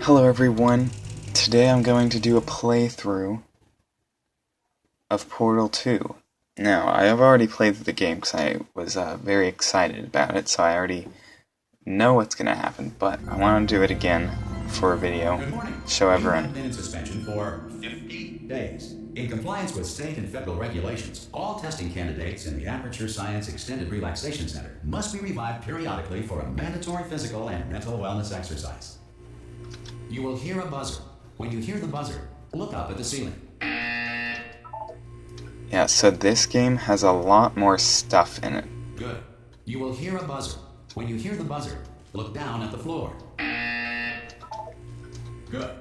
Hello everyone, today I'm going to do a playthrough of Portal 2. Now, I have already played the game because I was very excited about it, so I already know what's going to happen, but I want to do it again for a video, show everyone. You have been in suspension for 50 days. In compliance with state and federal regulations, all testing candidates in the Aperture Science Extended Relaxation Center must be revived periodically for a mandatory physical and mental wellness exercise. You will hear a buzzer. When you hear the buzzer, look up at the ceiling. Yeah, so this game has a lot more stuff in it. Good. You will hear a buzzer. When you hear the buzzer, look down at the floor. Good.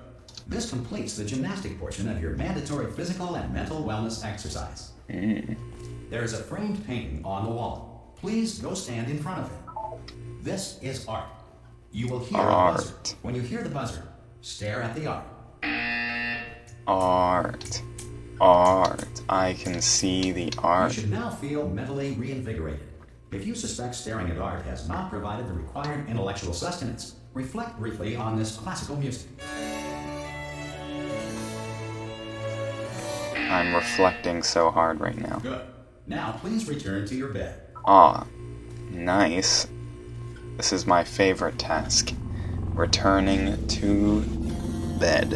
This completes the gymnastic portion of your mandatory physical and mental wellness exercise. There is a framed painting on the wall. Please go stand in front of it. This is art. You will hear a buzzer. When you hear the buzzer, stare at the art. Art. I can see the art. You should now feel mentally reinvigorated. If you suspect staring at art has not provided the required intellectual sustenance, reflect briefly on this classical music. I'm reflecting so hard right now. Good. Now please return to your bed. Ah, nice. This is my favorite task. Returning to bed.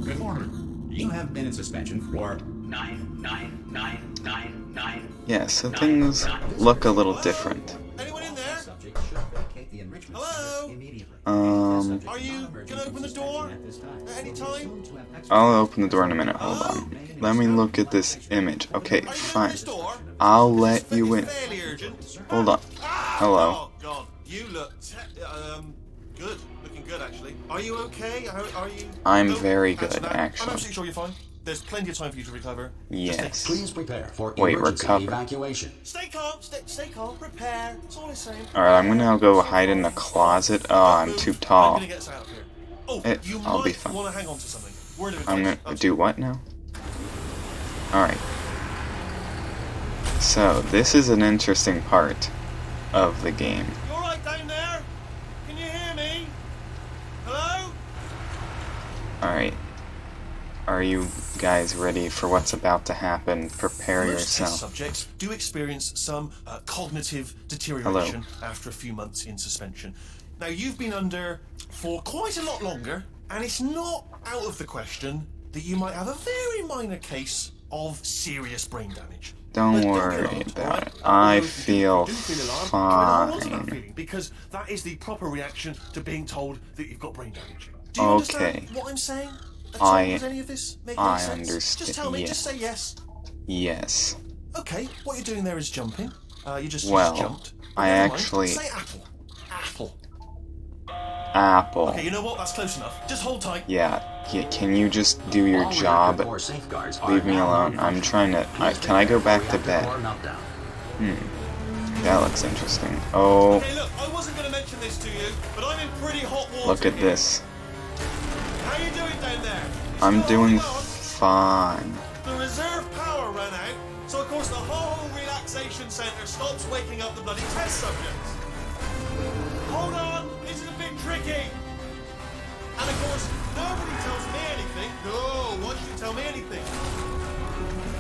Good morning. You have been in suspension for 99999. Yeah, so things look a little different. Anyone in there? Subject should vacate the enrichment Hello? center immediately. Are you gonna open the door at any time? I'll open the door in a minute, hold on. Let me look at this image. Okay, Are you fine. in this door? I'll let you in. Fairly urgent. Hold on. Hello. Oh God, you look good. Looking good actually. Are you okay? Are you? I'm No? very good, No. I'm actually. absolutely sure you're fine. There's plenty of time for you to recover. Yes. Please prepare for Wait, emergency recover. evacuation. Stay calm. Stay calm. Prepare. That's all I'm saying. Alright, I'm gonna go hide in the closet. Oh, I'm too I'm tall. gonna get us out of here. Oh, you I'll be might fine. want to hang on to something. Word of I'm advice. gonna do what now? Alright. So, this is an interesting part of the game. You alright down there? Can you hear me? Hello? Alright. Are you guys ready for what's about to happen? Prepare Most test yourself. subjects do experience some cognitive deterioration after a few months in suspension. Now, you've been under for quite a lot longer, and it's not out of the question that you might have a very minor case of serious brain damage. Don't But worry get alarmed, about alright? it. I Although if you feel do alarmed, hold on to that fine. feeling, because that is the proper reaction to being told that you've got brain damage. Do you Okay. understand what I'm saying? At all? Does any of this make any I sense? understand, Just tell me, yeah. just say yes. Yes. Okay, what you're doing there is jumping. You just Well, jumped. But I never mind. actually- Say apple. Apple. Apple. Okay, you know what? That's close enough. Just hold tight. Yeah, can you just do your All job? reactor core safeguards are Leave me now alone. I'm non-functional. trying to... Please can I go prepare back for to reactor bed? core meltdown. That looks interesting. Oh, Okay, look, I wasn't going to mention this to you, but I'm in pretty hot water. look at here. this. How you doing down there? You I'm still doing holding on? fine. The reserve power ran out, so of course the whole relaxation centre stops waking up the bloody test subjects. Hold on, this is a bit tricky. And of course, nobody tells me anything. No, why should you tell me anything?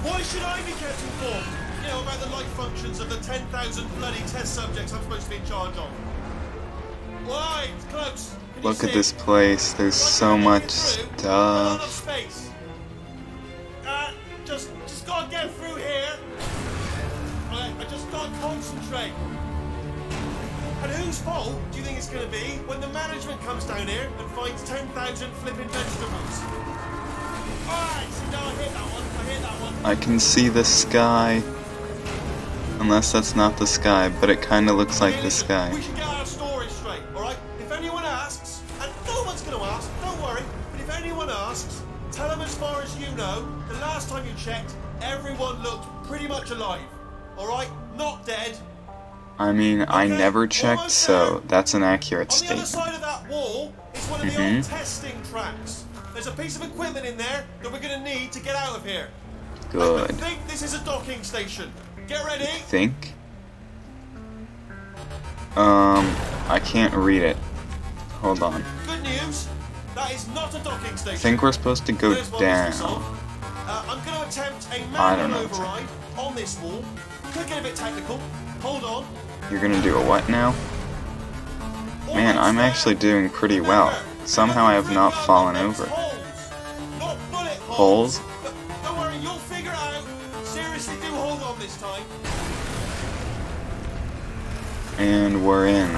Why should I be kept informed? You know, about the life functions of the 10,000 bloody test subjects I'm supposed to be in charge of. Why? It's close. Can you Look at see? this place. There's Like, so can I much get through? A lot of stuff. space. Just gotta get through here. Right, I just gotta concentrate. And whose fault do you think it's gonna be when the management comes down here and finds 10,000 flipping vegetables? Alright, so now I hit that one. I can see the sky. Unless that's not the sky, but it kind of looks like Hey, the listen, sky. we should get our story straight, alright? If anyone asks, and no one's gonna ask, don't worry, but if anyone asks, tell them as far as you know, the last time you checked, everyone looked pretty much alive. Alright? Not dead. I mean, I Okay, never checked, almost so there. that's an accurate On the other statement. side of that wall is one of the old testing tracks. There's a piece of equipment in there that we're gonna need to get out of here. I Good. think this is a docking station. Get ready. Think? I can't read it. Hold on. Good news, that is not a docking I station. think we're supposed to go There's one down. mystery solved. I'm going to attempt a I don't manual know. override on this wall. Could get a bit technical. Hold on. You're gonna do a what now? Man, I'm actually doing pretty well. Somehow I have not fallen over. Not bullet Holes? But don't worry, you'll figure it out. Seriously, do hold on this time. And we're in.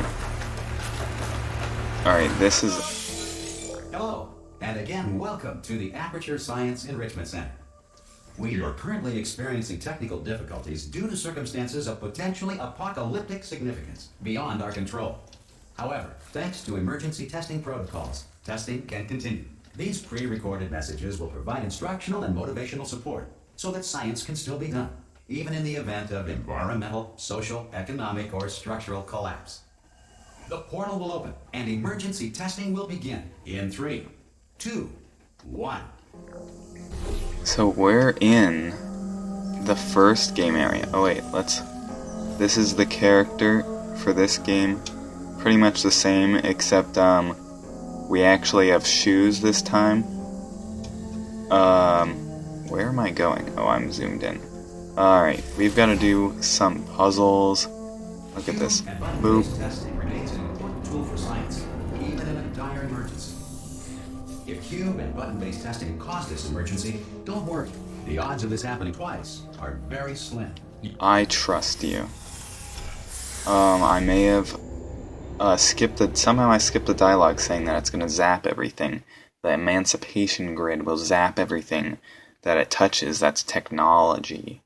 Alright, this is... Hello, and again, welcome to the Aperture Science Enrichment Center. We are currently experiencing technical difficulties due to circumstances of potentially apocalyptic significance beyond our control. However, thanks to emergency testing protocols, testing can continue. These pre-recorded messages will provide instructional and motivational support so that science can still be done, even in the event of environmental, social, economic, or structural collapse. The portal will open and emergency testing will begin in 3, 2, 1. So we're in the first game area. Oh wait, this is the character for this game. Pretty much the same, except we actually have shoes this time. Where am I going? Oh, I'm zoomed in. Alright, we've got to do some puzzles. Look at this. Boop. Testing remains an important tool for science, even in a dire emergency. If cube and button-based testing caused this emergency, don't worry. The odds of this happening twice are very slim. I trust you. I may have somehow I skipped the dialogue saying that it's gonna zap everything. The emancipation grid will zap everything that it touches. That's technology.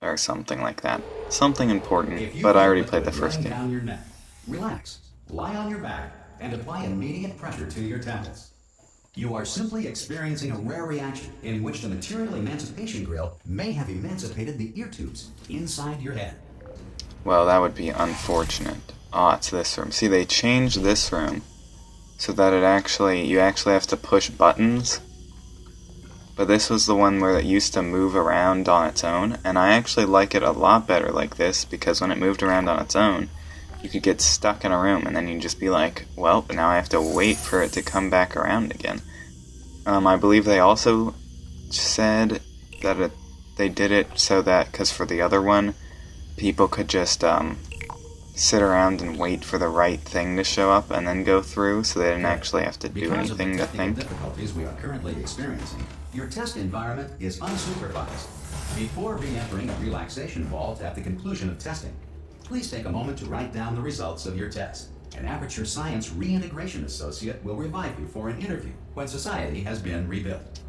Or something like that. Something important, but I already played the first game. Down your neck. Relax, lie on your back, and apply immediate pressure to your temples. You are simply experiencing a rare reaction in which the material emancipation grill may have emancipated the ear tubes inside your head. Well, that would be unfortunate. Ah, it's this room. See, they changed this room so that you actually have to push buttons. But this was the one where it used to move around on its own, and I actually like it a lot better like this, because when it moved around on its own, you could get stuck in a room, and then you'd just be like, well, now I have to wait for it to come back around again. I believe they also said that they did it so that, because for the other one, people could just sit around and wait for the right thing to show up and then go through, so they didn't actually have to do anything to think. Because of the technical difficulties we are currently experiencing, your test environment is unsupervised. Before re-entering a relaxation vault at the conclusion of testing, please take a moment to write down the results of your test. An Aperture Science Reintegration Associate will revive you for an interview when society has been rebuilt.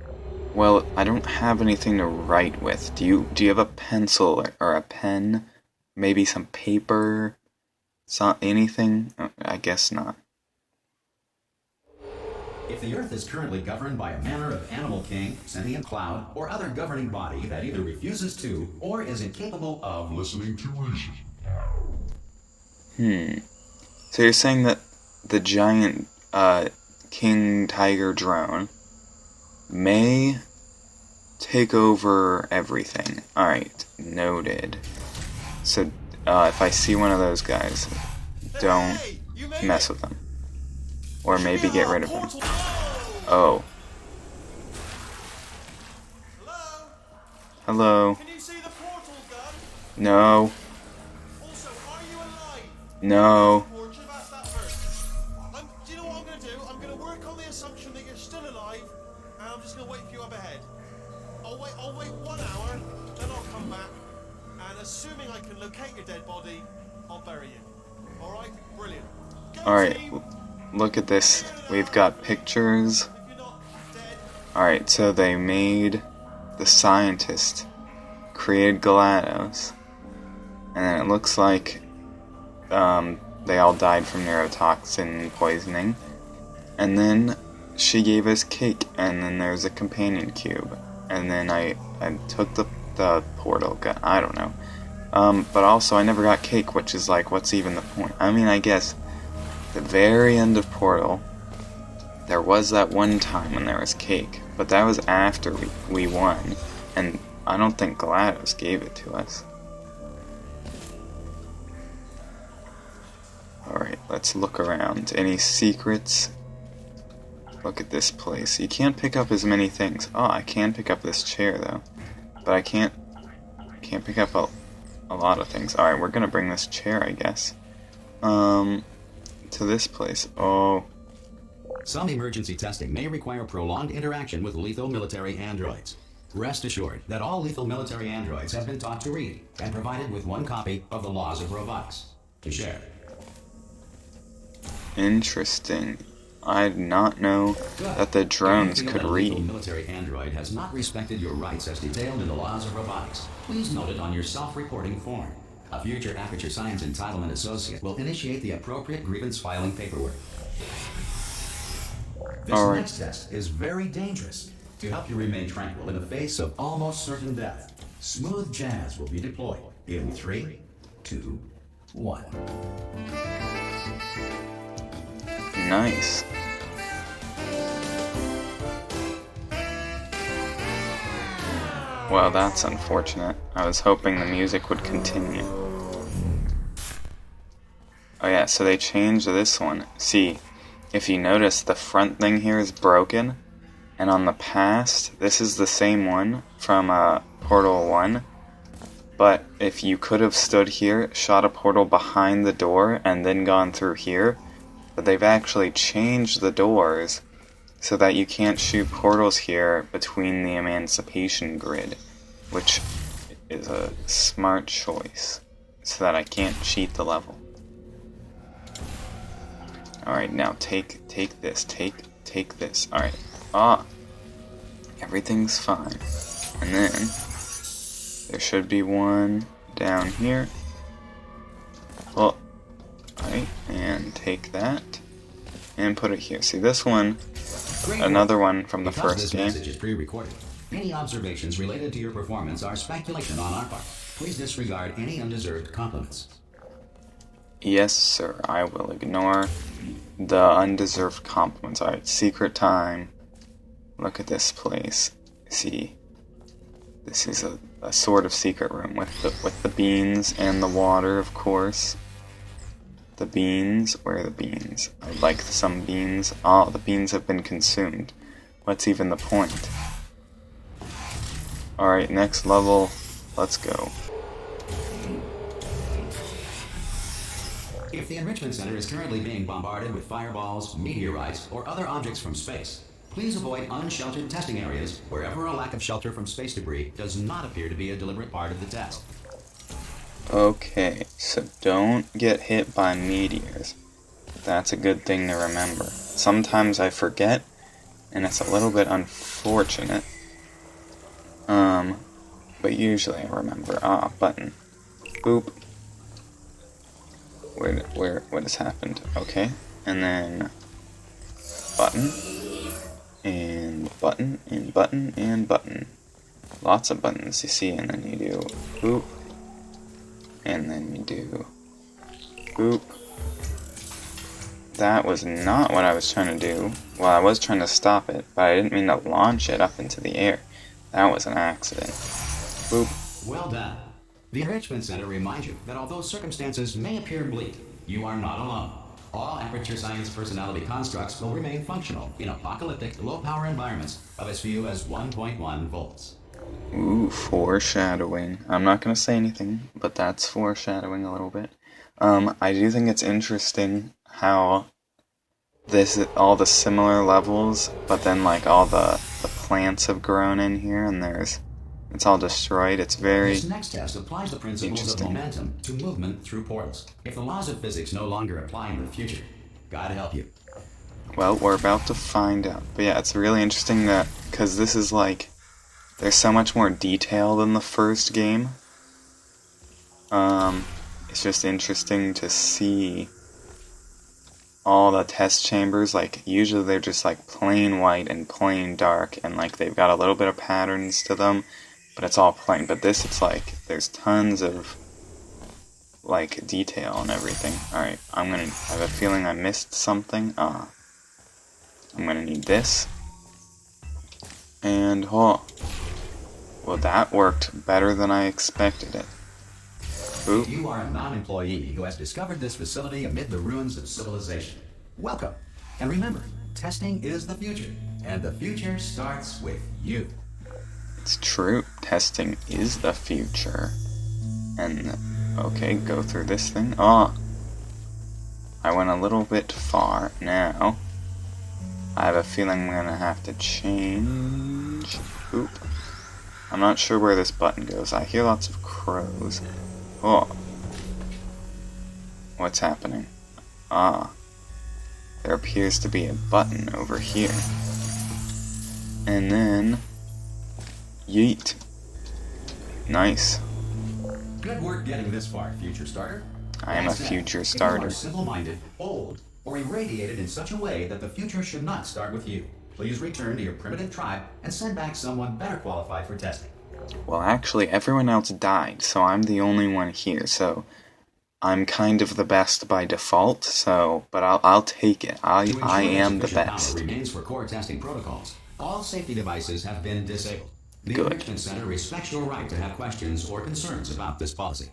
Well, I don't have anything to write with. Do you have a pencil or a pen? Maybe some paper? Anything? I guess not. If the Earth is currently governed by a manner of animal king, sentient cloud, or other governing body that either refuses to or is incapable of listening to reason. So you're saying that the giant king tiger drone may take over everything. Alright, noted. So if I see one of those guys, don't mess with them. Or maybe get rid of them. Oh. Hello? Can you see the portal gun? No. Also, are you alive? No. Or should have asked that first. Do you know what I'm going to do? I'm going to work on the assumption that you're still alive, and I'm just going to wait for you up ahead. I'll wait 1 hour, then I'll come back, and assuming I can locate your dead body, I'll bury you. Alright? Brilliant. Alright, look at this. We've got pictures. Alright, so they made the scientist created GLaDOS, and then it looks like they all died from neurotoxin poisoning, and then she gave us cake, and then there's a companion cube, and then I took the portal gun. I don't know. But also I never got cake, which is like, what's even the point? I mean, I guess the very end of Portal, there was that one time when there was cake, but that was after we won, and I don't think GLaDOS gave it to us. Alright. Let's look around. Any secrets? Look at this place. You can't pick up as many things. Oh, I can pick up this chair though. But I can't pick up a lot of things. Alright, we're gonna bring this chair, I guess. To this place. Oh. Some emergency testing may require prolonged interaction with lethal military androids. Rest assured that all lethal military androids have been taught to read and provided with one copy of the Laws of Robotics to share. Interesting. I did not know that the drones could read. If a military android has not respected your rights as detailed in the Laws of Robotics, please note it on your self-reporting form. A future Aperture Science Entitlement Associate will initiate the appropriate grievance filing paperwork. This next test is very dangerous. To help you remain tranquil in the face of almost certain death, smooth jazz will be deployed in 3, 2, 1. Nice. Well, that's unfortunate. I was hoping the music would continue. Oh yeah, so they changed this one. See, if you notice, the front thing here is broken, and on the past, this is the same one from Portal 1, but if you could have stood here, shot a portal behind the door, and then gone through here, but they've actually changed the doors so that you can't shoot portals here between the Emancipation Grid, which is a smart choice, so that I can't cheat the level. Alright, now take this, take this. Alright. Ah! Everything's fine. And then, there should be one down here. Well, alright, and take that, and put it here. See, this one, another one from the first game. Message is pre-recorded. Any observations related to your performance are speculation on our part. Please disregard any undeserved compliments. Yes, sir, I will ignore the undeserved compliments. Alright, secret time. Look at this place. See, this is a sort of secret room with the beans and the water, of course. The beans? Where are the beans? I'd like some beans. Oh, the beans have been consumed. What's even the point? Alright, next level. Let's go. If the Enrichment Center is currently being bombarded with fireballs, meteorites, or other objects from space, please avoid unsheltered testing areas wherever a lack of shelter from space debris does not appear to be a deliberate part of the test. Okay, so don't get hit by meteors. That's a good thing to remember. Sometimes I forget, and it's a little bit unfortunate. But usually I remember. Ah, button. Boop. What has happened? Okay, and then button, and button, and button, and button. Lots of buttons, you see, and then you do boop, and then you do boop. That was not what I was trying to do. Well, I was trying to stop it, but I didn't mean to launch it up into the air. That was an accident. Boop. Well done. The Enrichment Center reminds you that although circumstances may appear bleak, you are not alone. All Aperture Science personality constructs will remain functional in apocalyptic, low-power environments of as few as 1.1 volts. Ooh, foreshadowing. I'm not going to say anything, but that's foreshadowing a little bit. I do think it's interesting how all the similar levels, but then like all the plants have grown in here, and it's all destroyed. It's very This next test applies the principles of momentum to movement through portals. If the laws of physics no longer apply in the future, God help you. Well, we're about to find out. But yeah, it's really interesting that, because this is like, there's so much more detail than the first game. It's just interesting to see all the test chambers. Like, usually they're just like plain white and plain dark, and like they've got a little bit of patterns to them, but it's all plain. But this, it's like, there's tons of like detail and everything. Alright, I have a feeling I missed something. I'm gonna need this. And, well, that worked better than I expected it. Oop. You are a non-employee who has discovered this facility amid the ruins of civilization. Welcome. And remember, testing is the future, and the future starts with you. It's true. Testing is the future. And, okay, go through this thing. Oh! I went a little bit far. Now, I have a feeling I'm gonna have to change. Oop. I'm not sure where this button goes. I hear lots of crows. Oh. What's happening? Ah. There appears to be a button over here. And then... yeet. Nice. Good work getting this far, future starter. I am a future starter. If you are simple-minded, old, or irradiated in such a way that the future should not start with you, please return to your primitive tribe and send back someone better qualified for testing. Well, actually, everyone else died, so I'm the only one here, so I'm kind of the best by default, so, but I'll take it. I am the best. Remains for core testing protocols. All safety devices have been disabled. The Good. Enrichment Center respects your right to have questions or concerns about this policy.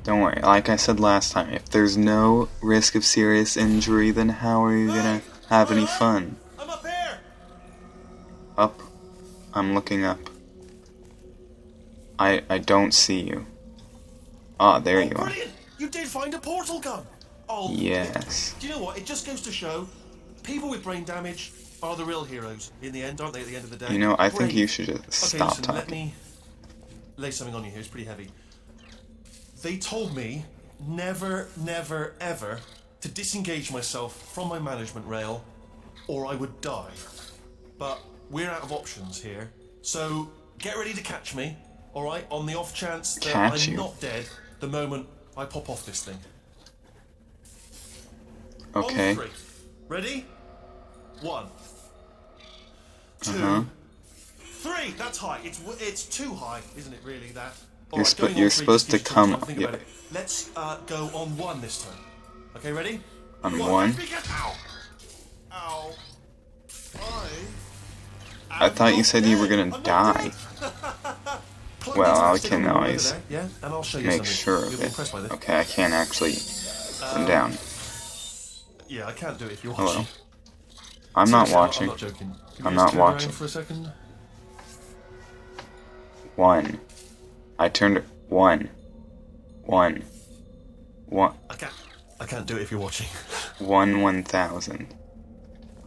Don't worry, like I said last time, if there's no risk of serious injury, then how are you gonna have any fun? I'm up here! Up? I'm looking up. I don't see you. Ah, there you are. Brilliant! You did find a portal gun! Oh, Yes. Do you know what? It just goes to show, people with brain damage are the real heroes in the end, aren't they, at the end of the day? You know, I think Brave. you should just Okay, stop listen, let talking. me lay something on you here. It's pretty heavy. They told me never, never, ever to disengage myself from my management rail or I would die. But we're out of options here. So get ready to catch me, alright? On the off chance that Catch I'm you? not dead the moment I pop off this thing. Okay. On 3. Ready? 1, 2, Uh-huh. 3. That's high. It's too high, isn't it? Really that. You're Alright, going on you're 3 supposed just to gives you time come. think about it. Let's go on 1 this time. Okay, ready? On 1? Ow! Ow! I thought you said you were gonna die. Well, I can always yeah, and I'll show you make something. sure You'll of be it. impressed by this. Okay, I can't actually come down. Yeah, I can't do it if you're Hello. watching. I'm not Seriously, watching. I'm not joking. Can I'm you not just turn around watching. for a second. 1. I turned 1. 1. 1. I can't do it if you're watching. 1,000.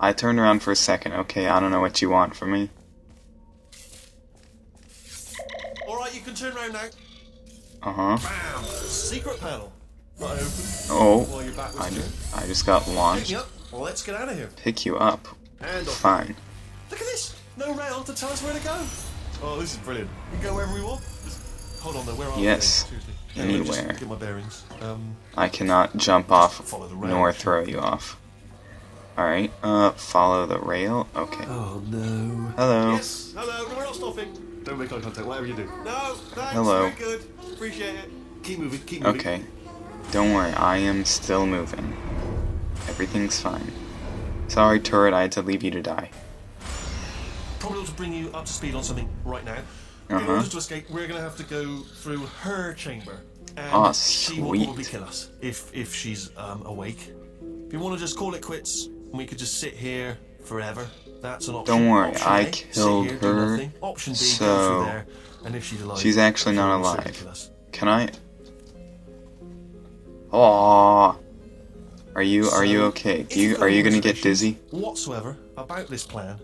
I turned around for a second. Okay, I don't know what you want from me. Alright, you can turn around now. Uh-huh. Bam! Secret panel. Right open. Oh, While you're backwards I just got Pick launched. me up. Well, let's get out of here. Pick you up. And off. Fine. Look at this! No rail to tell us where to go. Oh, this is brilliant. We can go wherever we want. Hold on though, where are we? Yes. Seriously. Anywhere. Just get my bearings. I cannot jump off follow the rail, nor actually. throw you off. Alright, follow the rail. Okay. Oh no. Hello. Yes, hello, no, we're not stopping. Don't make eye contact, whatever you do. No, thanks, Hello. very good. Appreciate it. Keep moving, keep moving. Okay. Don't worry, I am still moving. Everything's fine. Sorry, turret, I had to leave you to die. Probably ought to bring you up to speed on something right now. In Uh-huh. order to escape, we're going to have to go through her chamber. And Ah, she will sweet. probably kill us if she's awake. If you want to just call it quits, and we could just sit here forever, that's an option. Don't worry, Option I A, sit killed here, do her, nothing. Option B, go so through there, and if she's alive, she's actually not she'll certainly alive. kill us. Can I? Oh, are you okay? If you've got Are you any gonna get reservations dizzy? whatsoever about this plan,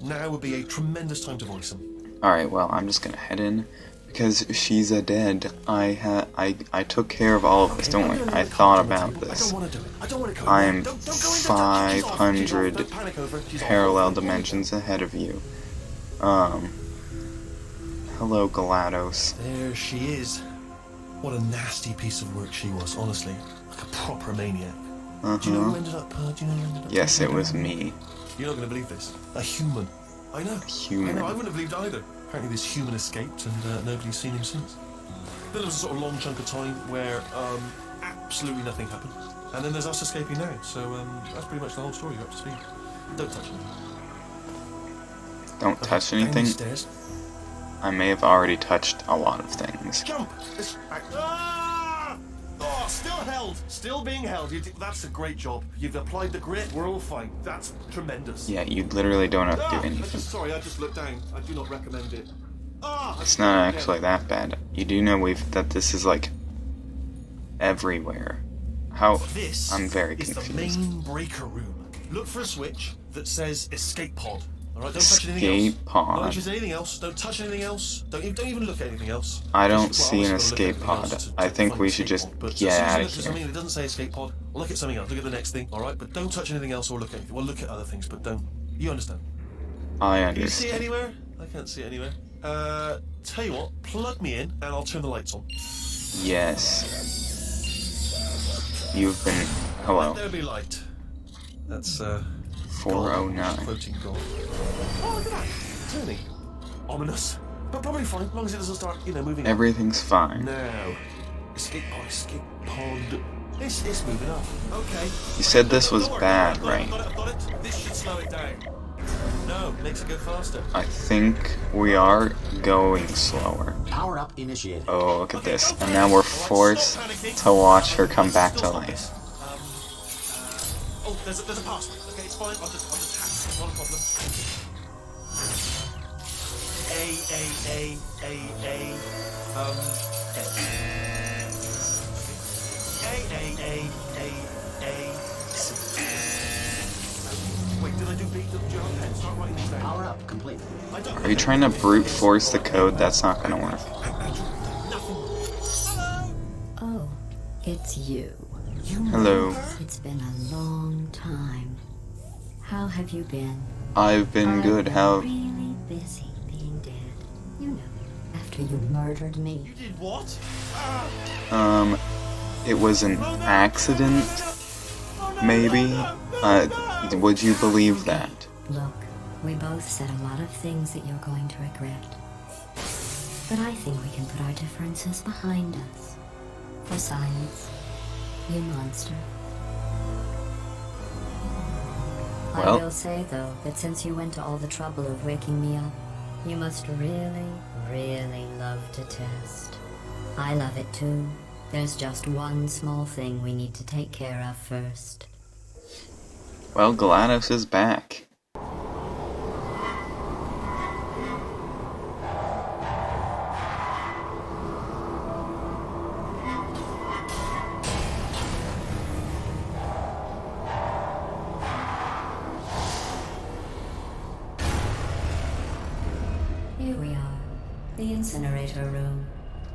now would be a tremendous time to voice them. All right, well, I'm just gonna head in because she's a dead. I took care of all of this. Don't worry, I thought about this. I'm 500 parallel dimensions ahead of you. Hello, GLaDOS. There she is. What a nasty piece of work she was, honestly. Like a proper maniac. Do you know who ended up? Yes, taking it her was down? me. You're not going to believe this. A human. I know. Human. I know. I wouldn't have believed either. Apparently, this human escaped, and nobody's seen him since. Then there was a sort of long chunk of time where absolutely nothing happened, and then there's us escaping now. So that's pretty much the whole story. You're up to speed. Don't touch anything. Don't touch Down anything. these stairs. I may have already touched a lot of things. Jump! Ah! Oh, still held. Still being held. That's a great job. You've applied the grit. We're all fine. That's tremendous. Yeah, you literally don't have to do I anything. I just looked down. I do not recommend it. It's not actually that bad. You do know that this is like everywhere. How? This I'm very is confused. the main breaker room. Look for a switch that says escape pod. Alright, don't touch anything else. Escape pod. Don't touch anything else. Don't touch anything else. Don't even look at anything else. I don't Just- see well, an obviously escape gotta look at pod. everything I else to think find we the should escape just pod. But get as soon as out you of look at here. something that doesn't say escape pod, look at something else. Look at the next thing, alright? But don't touch anything else or look at anything. Well, look at other things, but don't. You understand? I Can you see it understand. anywhere? I can't see it anywhere. Tell you what, plug me in and I'll turn the lights on. Yes. You've been. Hello. Let there be light. That's, 409. Quoting God. Oh, look at that. Turning. Ominous. But probably fine, as long as it doesn't start, moving up. Everything's fine. Now. Escape pod. It's moving up. Okay. You said this was Don't worry, bad, I've got right? I've got it. This should slow it down. No, makes it go faster. I think we are going slower. Power up initiated. Oh, look at Okay, this. don't And panic. now we're Alright, forced stop panicking. to watch her come back Still to stop life. this. Oh, there's a password. Okay, it's fine. I'll just hack it. Not a problem. Wait, did I do B? Did you have a pen? Start writing these down. Power up complete. I don't Are you trying to brute force the code? That's not gonna work. Hello. Oh, it's you. Hello. It's been a long time. How have you been? I've been good. How? Really busy being dead. You know, after you murdered me. You did what? It was an accident, maybe? Would you believe that? Look, we both said a lot of things that you're going to regret. But I think we can put our differences behind us. For science, you monster. Well. I will say, though, that since you went to all the trouble of waking me up, you must really, really love to test. I love it too. There's just one small thing we need to take care of first. Well, GLaDOS is back. Here we are, the incinerator room.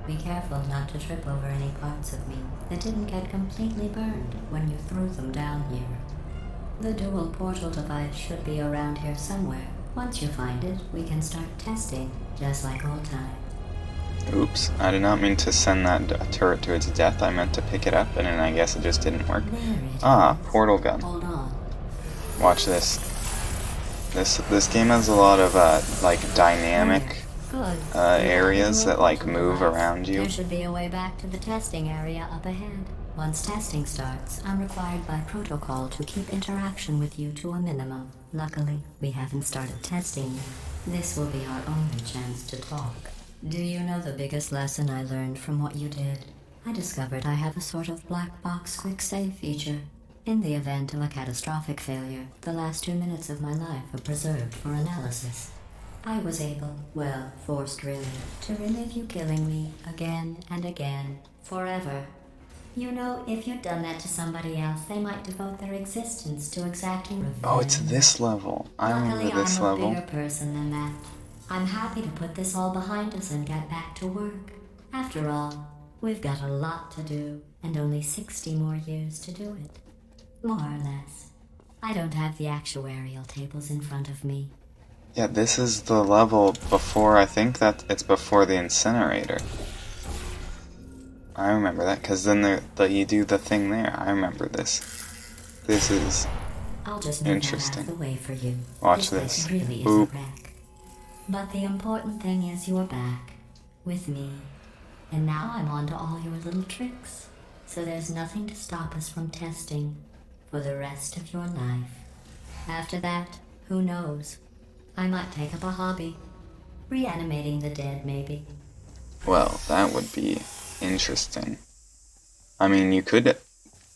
Be careful not to trip over any parts of me that didn't get completely burned when you threw them down here. The dual portal device should be around here somewhere. Once you find it, we can start testing, just like old times. Oops, I did not mean to send that turret to its death. I meant to pick it up, and then I guess it just didn't work. There it Ah, is. portal gun. Hold on. Watch this. This game has a lot of like dynamic Good. areas that like move around you. There should be a way back to the testing area up ahead. Once testing starts, I'm required by protocol to keep interaction with you to a minimum. Luckily, we haven't started testing yet. This will be our only chance to talk. Do you know the biggest lesson I learned from what you did? I discovered I have a sort of black box quick save feature. In the event of a catastrophic failure, the last 2 minutes of my life are preserved for analysis. I was able, well, forced really, to relive you killing me again and again, forever. You know, if you'd done that to somebody else, they might devote their existence to exacting revenge. Oh, it's this level. I Luckily, remember this I'm a level. bigger person than that. I'm happy to put this all behind us and get back to work. After all, we've got a lot to do, and only 60 more years to do it. More or less. I don't have the actuarial tables in front of me. Yeah, this is the level before, I think that it's before the incinerator. I remember that, because then you do the thing there. I remember this. This is... I'll just move Interesting. that out of the way for you. Watch This this. place really is Boop. a wreck. But the important thing is you're back. With me. And now I'm on to all your little tricks. So there's nothing to stop us from testing for the rest of your life. After that, who knows? I might take up a hobby. Reanimating the dead, maybe. Well, that would be interesting. I mean, you could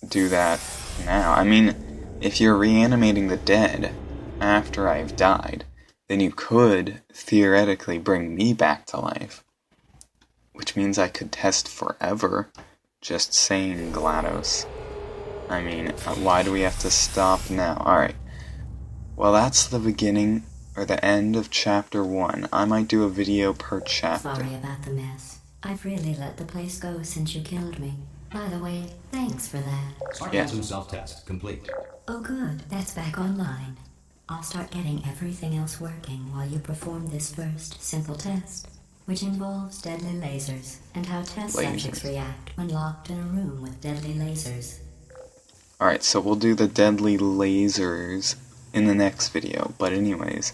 do that now. I mean, if you're reanimating the dead after I've died, then you could theoretically bring me back to life. Which means I could test forever just saying GLaDOS. I mean, why do we have to stop now? Alright. Well, that's the beginning, or the end of Chapter 1. I might do a video per chapter. Sorry about the mess. I've really let the place go since you killed me. By the way, thanks for that. Sarcasm self-test complete. Oh good, that's back online. I'll start getting everything else working while you perform this first simple test, which involves deadly lasers and how test subjects react when locked in a room with deadly lasers. Alright, so we'll do the deadly lasers in the next video. But anyways,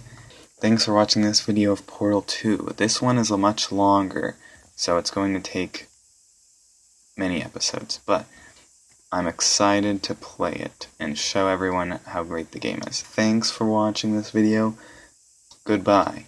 thanks for watching this video of Portal 2. This one is a much longer, so it's going to take many episodes. But I'm excited to play it and show everyone how great the game is. Thanks for watching this video. Goodbye.